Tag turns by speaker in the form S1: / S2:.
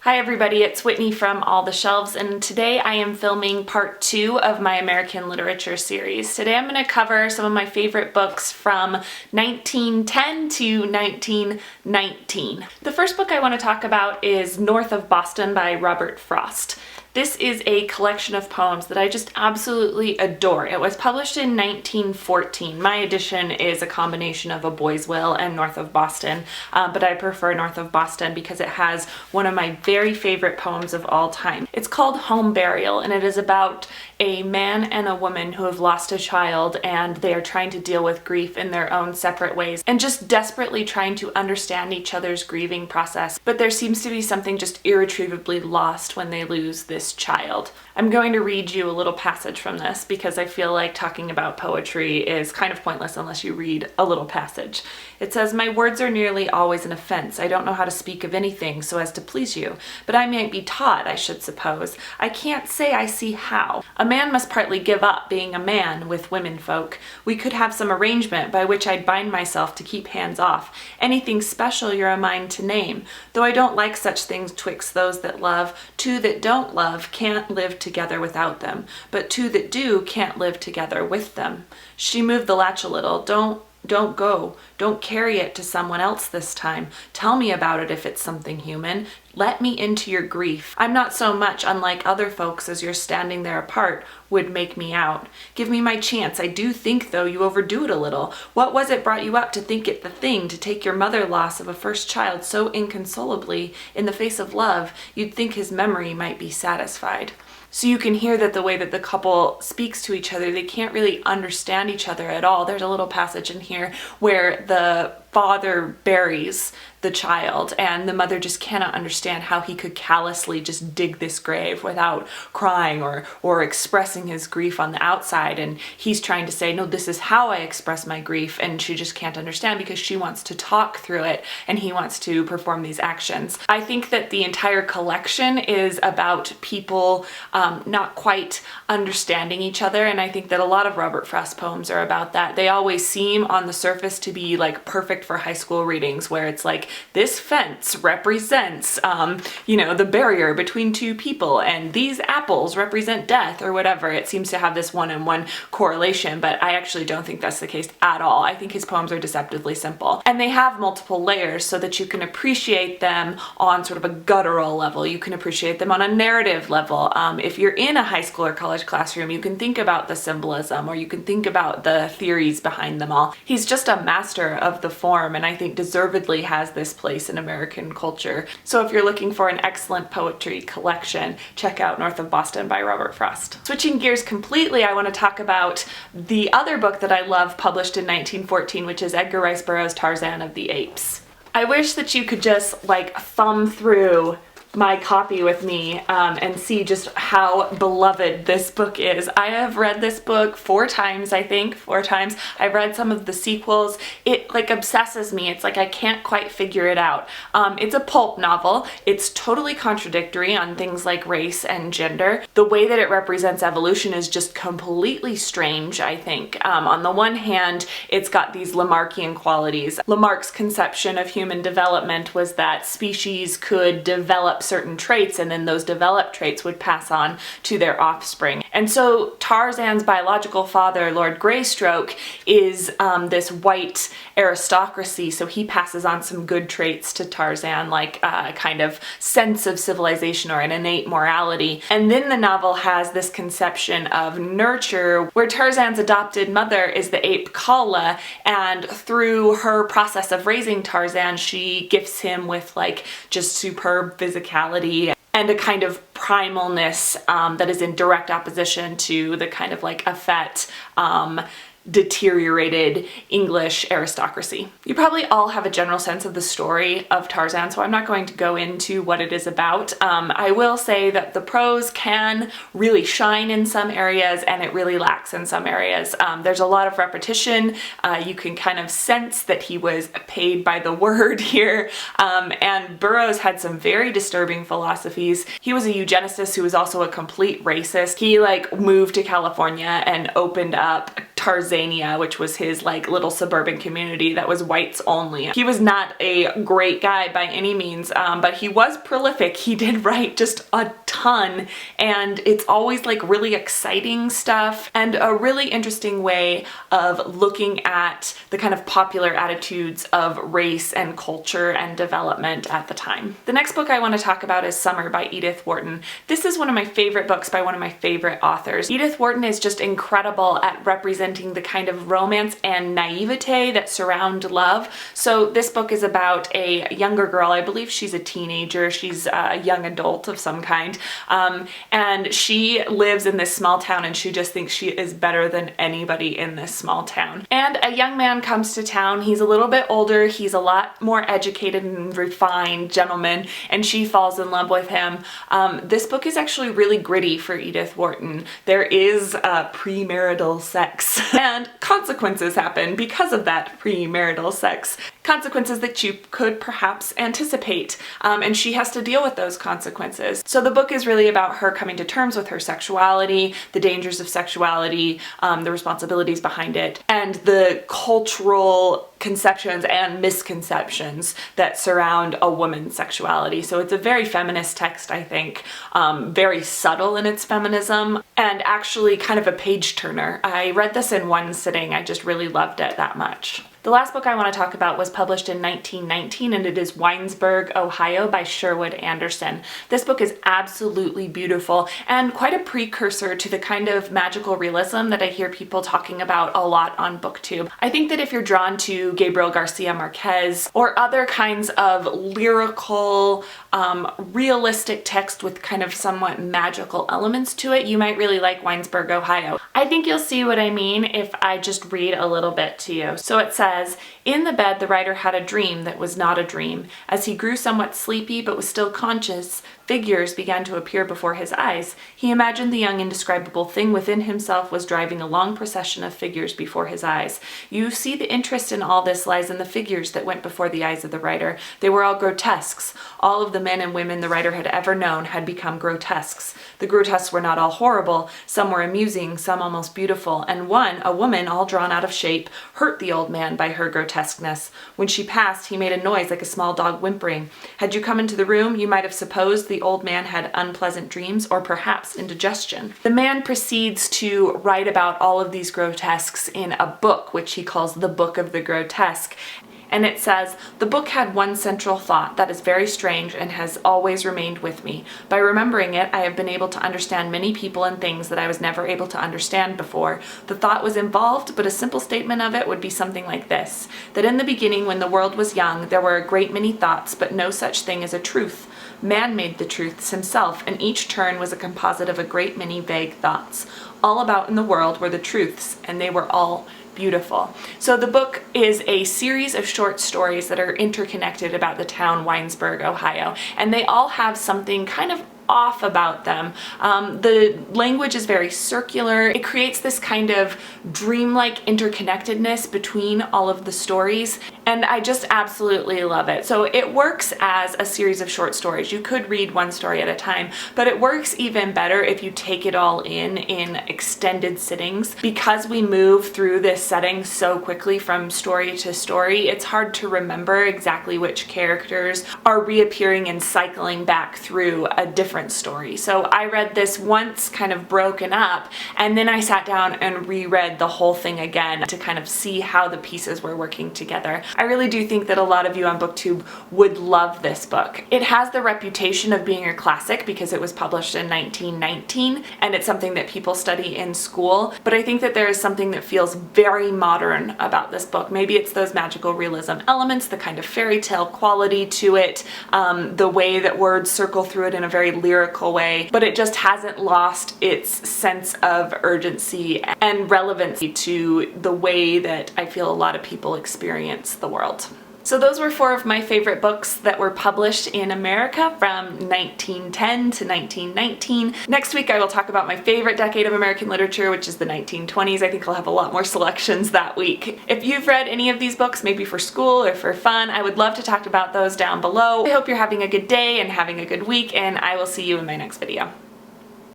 S1: Hi everybody, it's Whitney from All the Shelves, and today I am filming part 2 of my American literature series. Today I'm going to cover some of my favorite books from 1910 to 1919. The first book I want to talk about is North of Boston by Robert Frost. This is a collection of poems that I just absolutely adore. It was published in 1914. My edition is a combination of A Boy's Will and North of Boston, but I prefer North of Boston because it has one of my very favorite poems of all time. It's called Home Burial, and it is about a man and a woman who have lost a child, and they are trying to deal with grief in their own separate ways and just desperately trying to understand each other's grieving process. But there seems to be something just irretrievably lost when they lose this child. I'm going to read you a little passage from this because I feel like talking about poetry is kind of pointless unless you read a little passage. It says, "My words are nearly always an offense. I don't know how to speak of anything so as to please you, but I might be taught, I should suppose. I can't say I see how. A man must partly give up being a man with women folk. We could have some arrangement by which I'd bind myself to keep hands off. Anything special you're a mind to name. Though I don't like such things twixt those that love, two that don't love can't live together without them, but two that do can't live together with them." She moved the latch a little. Don't go. Don't carry it to someone else this time. Tell me about it if it's something human. Let me into your grief. I'm not so much unlike other folks as your standing there apart would make me out. Give me my chance. I do think, though, you overdo it a little. What was it brought you up to think it the thing to take your mother loss of a first child so inconsolably in the face of love you'd think his memory might be satisfied? So you can hear that the way that the couple speaks to each other, they can't really understand each other at all. There's a little passage in here where the father buries the child and the mother just cannot understand how he could callously just dig this grave without crying or expressing his grief on the outside. And he's trying to say, no, this is how I express my grief. And she just can't understand because she wants to talk through it and he wants to perform these actions. I think that the entire collection is about people not quite understanding each other. And I think that a lot of Robert Frost poems are about that. They always seem on the surface to be like perfect for high school readings where it's like, this fence represents, the barrier between two people, and these apples represent death or whatever. It seems to have this one-on-one correlation, but I actually don't think that's the case at all. I think his poems are deceptively simple. And they have multiple layers so that you can appreciate them on sort of a guttural level. You can appreciate them on a narrative level. If you're in a high school or college classroom, you can think about the symbolism or you can think about the theories behind them all. He's just a master of the form, and I think deservedly has this place in American culture. So if you're looking for an excellent poetry collection, check out North of Boston by Robert Frost. Switching gears completely, I want to talk about the other book that I love published in 1914, which is Edgar Rice Burroughs' Tarzan of the Apes. I wish that you could just like thumb through my copy with me and see just how beloved this book is. I have read this book 4 times, I think, 4 times. I've read some of the sequels. It like obsesses me. It's like I can't quite figure it out. It's a pulp novel. It's totally contradictory on things like race and gender. The way that it represents evolution is just completely strange, I think. On the one hand, it's got these Lamarckian qualities. Lamarck's conception of human development was that species could develop certain traits and then those developed traits would pass on to their offspring. And so Tarzan's biological father, Lord Greystoke, is this white aristocracy, so he passes on some good traits to Tarzan, like a kind of sense of civilization or an innate morality. And then the novel has this conception of nurture where Tarzan's adopted mother is the ape Kala, and through her process of raising Tarzan, she gifts him with like just superb physicality and a kind of primalness that is in direct opposition to the kind of like effete, deteriorated English aristocracy. You probably all have a general sense of the story of Tarzan, so I'm not going to go into what it is about. I will say that the prose can really shine in some areas and it really lacks in some areas. There's a lot of repetition. You can kind of sense that he was paid by the word here. And Burroughs had some very disturbing philosophies. He was a eugenicist who was also a complete racist. He like moved to California and opened up Tarzania, which was his like little suburban community that was whites only. He was not a great guy by any means, but he was prolific. He did write just a ton, and it's always like really exciting stuff and a really interesting way of looking at the kind of popular attitudes of race and culture and development at the time. The next book I want to talk about is Summer by Edith Wharton. This is one of my favorite books by one of my favorite authors. Edith Wharton is just incredible at representing the kind of romance and naivete that surround love. So this book is about a younger girl. I believe she's a teenager. She's a young adult of some kind. And she lives in this small town, and she just thinks she is better than anybody in this small town. And a young man comes to town. He's a little bit older. He's a lot more educated and refined gentleman, and she falls in love with him. This book is actually really gritty for Edith Wharton. There is premarital sex, and consequences happen because of that premarital sex. Consequences that you could perhaps anticipate, and she has to deal with those consequences. So the book is really about her coming to terms with her sexuality, the dangers of sexuality, the responsibilities behind it, and the cultural conceptions and misconceptions that surround a woman's sexuality. So it's a very feminist text, I think, very subtle in its feminism, and actually kind of a page turner. I read this in one sitting. I just really loved it that much. The last book I want to talk about was published in 1919, and it is Winesburg, Ohio by Sherwood Anderson. This book is absolutely beautiful and quite a precursor to the kind of magical realism that I hear people talking about a lot on BookTube. I think that if you're drawn to Gabriel Garcia Marquez or other kinds of lyrical, realistic text with kind of somewhat magical elements to it, you might really like Winesburg, Ohio. I think you'll see what I mean if I just read a little bit to you. So it says, in the bed, the writer had a dream that was not a dream. As he grew somewhat sleepy but was still conscious, figures began to appear before his eyes. He imagined the young indescribable thing within himself was driving a long procession of figures before his eyes. You see, the interest in all this lies in the figures that went before the eyes of the writer. They were all grotesques. All of the men and women the writer had ever known had become grotesques. The grotesques were not all horrible. Some were amusing, some almost beautiful, and one, a woman all drawn out of shape, hurt the old man by her grotesqueness. When she passed, he made a noise like a small dog whimpering. Had you come into the room, you might have supposed the old man had unpleasant dreams or perhaps indigestion. The man proceeds to write about all of these grotesques in a book, which he calls the Book of the Grotesque. And it says, the book had one central thought that is very strange and has always remained with me. By remembering it, I have been able to understand many people and things that I was never able to understand before. The thought was involved, but a simple statement of it would be something like this, that in the beginning, when the world was young, there were a great many thoughts, but no such thing as a truth. Man made the truths himself, and each turn was a composite of a great many vague thoughts. All about in the world were the truths, and they were all beautiful. So the book is a series of short stories that are interconnected about the town Winesburg, Ohio, and they all have something kind of off about them. The language is very circular. It creates this kind of dreamlike interconnectedness between all of the stories, and I just absolutely love it. So it works as a series of short stories. You could read one story at a time, but it works even better if you take it all in extended sittings. Because we move through this setting so quickly from story to story, it's hard to remember exactly which characters are reappearing and cycling back through a different story. So I read this once kind of broken up, and then I sat down and reread the whole thing again to kind of see how the pieces were working together. I really do think that a lot of you on BookTube would love this book. It has the reputation of being a classic because it was published in 1919 and it's something that people study in school, but I think that there is something that feels very modern about this book. Maybe it's those magical realism elements, the kind of fairy tale quality to it, the way that words circle through it in a very lyrical way, but it just hasn't lost its sense of urgency and relevancy to the way that I feel a lot of people experience the world. So those were 4 of my favorite books that were published in America from 1910 to 1919. Next week I will talk about my favorite decade of American literature, which is the 1920s. I think I'll have a lot more selections that week. If you've read any of these books, maybe for school or for fun, I would love to talk about those down below. I hope you're having a good day and having a good week, and I will see you in my next video.